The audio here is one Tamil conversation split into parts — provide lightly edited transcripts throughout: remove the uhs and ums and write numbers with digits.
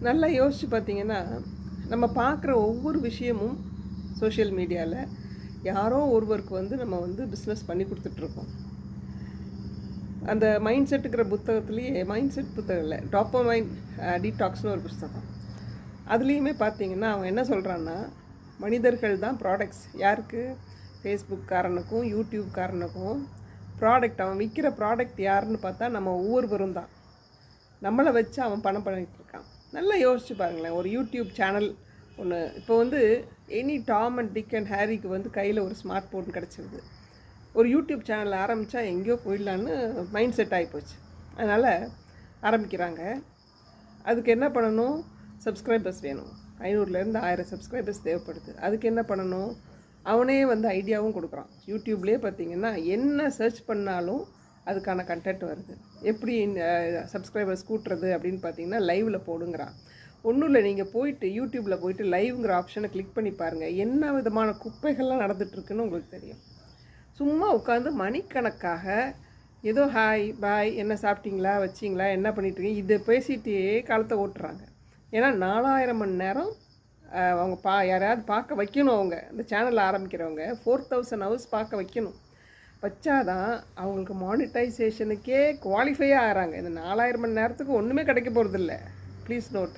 நல்லா யோசித்து பார்த்தீங்கன்னா, நம்ம பார்க்குற ஒவ்வொரு விஷயமும் சோஷியல் மீடியாவில் யாரோ ஒருவருக்கு நம்ம பிஸ்னஸ் பண்ணி கொடுத்துட்ருக்கோம். அந்த மைண்ட் செட்டுங்கிற புத்தகத்துலேயே மைண்ட் செட் புத்தகம் இல்லை, டாப்பமைன் டீடாக்ஸ்னு ஒரு புத்தகம். அதுலேயுமே பார்த்தீங்கன்னா அவன் என்ன சொல்கிறான்னா, மனிதர்கள் தான் ப்ராடக்ட்ஸ். யாருக்கு? ஃபேஸ்புக் காரனுக்கும் யூடியூப் காரனுக்கும் ப்ராடக்ட். அவன் விற்கிற ப்ராடக்ட் யாருன்னு பார்த்தா நம்ம ஒவ்வொருவரும் தான். நம்மளை வச்சு அவன் பணம் பண்ணிகிட்டு இருக்கான். நல்லா யோசிச்சு பாருங்களேன். ஒரு யூடியூப் சேனல் ஒன்று இப்போ any Tom and Dick and ஹேரிக்கு கையில் ஒரு ஸ்மார்ட் ஃபோன் கிடச்சிருது. ஒரு யூடியூப் சேனல் ஆரம்பித்தா எங்கேயோ போயிடலான்னு மைண்ட் செட் ஆகிப்போச்சு. அதனால் ஆரம்பிக்கிறாங்க. அதுக்கு என்ன பண்ணணும்? சப்ஸ்கிரைபர்ஸ் வேணும். 500லேருந்து 1000 சப்ஸ்கிரைபர்ஸ் தேவைப்படுது. அதுக்கு என்ன பண்ணணும்? அவனே ஐடியாவும் கொடுக்குறான். யூடியூப்லேயே பார்த்திங்கன்னா என்ன சர்ச் பண்ணாலும் அதுக்கான கண்டென்ட் வருது. எப்படி சப்ஸ்கிரைபர்ஸ் கூட்டுறது அப்படின்னு பார்த்தீங்கன்னா லைவில் போடுங்கிறான். ஒன்றும் இல்லை, நீங்கள் போயிட்டு யூடியூப்பில் போயிட்டு லைவ்ங்கிற ஆப்ஷனை கிளிக் பண்ணி பாருங்கள். என்ன விதமான குப்பைகள்லாம் நடந்துகிட்ருக்குன்னு உங்களுக்கு தெரியும். சும்மா உட்காந்து மணிக்கணக்காக ஏதோ ஹாய் பாய், என்ன சாப்பிட்டீங்களா, வச்சிங்களா, என்ன பண்ணிட்டுருக்கீங்க, இதை பேசிகிட்டே காலத்தை ஓட்டுறாங்க. ஏன்னா 4000 மணி நேரம் அவங்க யாரையாவது பார்க்க வைக்கணும். அவங்க இந்த சேனலில் ஆரம்பிக்கிறவங்க 4000 ஹவர்ஸ் பார்க்க வைக்கணும். வச்சாதான் அவங்களுக்கு மானிட்டைசேஷனுக்கே குவாலிஃபையாக ஆகிறாங்க. இந்த 4000 மணி நேரத்துக்கு ஒன்றுமே கிடைக்க போகிறதில்ல. Please note.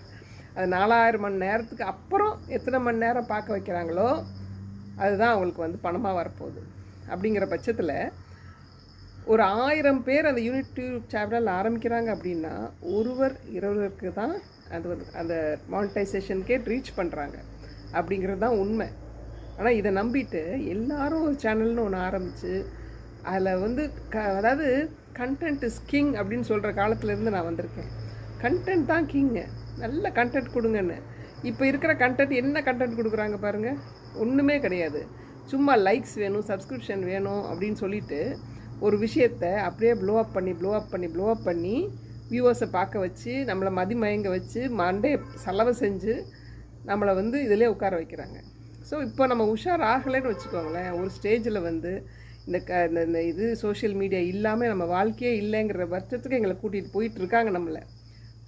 அது 4000 மணி நேரத்துக்கு அப்புறம் எத்தனை மணி நேரம் பார்க்க வைக்கிறாங்களோ அதுதான் அவங்களுக்கு பணமாக வரப்போகுது. அப்படிங்கிற பட்சத்தில் ஒரு 1000 பேர் அந்த யூடியூப் சேனல் ஆரம்பிக்கிறாங்க அப்படின்னா ஒருவர் 20 தான் அது அந்த மானிட்டைசேஷனுக்கே ரீச் பண்ணுறாங்க. அப்படிங்கிறது தான் உண்மை. ஆனால் இதை நம்பிட்டு எல்லாரும் ஒரு சேனல்னு ஒன்று ஆரம்பித்து அதில் அதாவது கண்டென்ட் இஸ் கிங் அப்படின்னு சொல்கிற காலத்துலேருந்து நான் வந்திருக்கேன். கண்டென்ட் தான் கிங்கு, நல்ல கண்டென்ட் கொடுங்கன்னு. இப்போ இருக்கிற கண்டென்ட் என்ன கண்டென்ட் கொடுக்குறாங்க பாருங்கள், ஒன்றுமே கிடையாது. சும்மா லைக்ஸ் வேணும், சப்ஸ்கிரிப்ஷன் வேணும் அப்படின்னு சொல்லிட்டு ஒரு விஷயத்தை அப்படியே ப்ளோ அப் பண்ணி வியூவர்ஸை பார்க்க வச்சு நம்மளை மதிமயங்க வச்சு மண்டே செலவு செஞ்சு நம்மளை இதிலே உட்கார வைக்கிறாங்க. ஸோ இப்போ நம்ம உஷார் ஆகலைன்னு வச்சுக்கோங்களேன். ஒரு ஸ்டேஜில் இந்த இது சோஷியல் மீடியா இல்லாமல் நம்ம வாழ்க்கையே இல்லைங்கிற பட்சத்துக்கு எங்களை கூட்டிகிட்டு போயிட்டுருக்காங்க நம்மளை.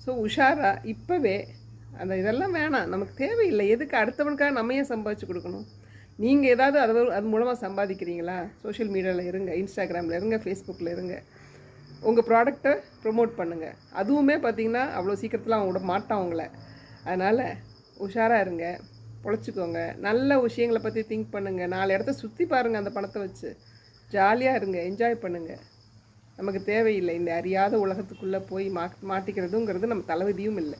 ஸோ உஷாராக இப்போவே இதெல்லாம் வேணாம், நமக்கு தேவையில்லை. எதுக்கு அடுத்தவனுக்காக நம்ம ஏன் சம்பாதிச்சு கொடுக்கணும்? நீங்கள் ஏதாவது அது மூலமாக சம்பாதிக்கிறீங்களா? சோஷியல் மீடியாவில் இருங்க, இன்ஸ்டாகிராமில் இருங்க, ஃபேஸ்புக்கில் இருங்க, உங்கள் ப்ராடக்டை ப்ரொமோட் பண்ணுங்கள். அதுவுமே பார்த்திங்கன்னா அவ்வளோ சீக்கிரத்தில் அவங்க விட மாட்டான் உங்களை. அதனால் உஷாராக இருங்க, பொழைச்சிக்கோங்க. நல்ல விஷயங்களை பற்றி திங்க் பண்ணுங்கள். 4 இடத்த சுற்றி பாருங்கள். அந்த பணத்தை வச்சு ஜாலியாக இருங்க, என்ஜாய் பண்ணுங்கள். நமக்கு தேவையில்லை இந்த அறியாத உலகத்துக்குள்ளே போய் மாட்டிக்கிறதுங்கிறது நம்ம தலைவிதியும் இல்லை.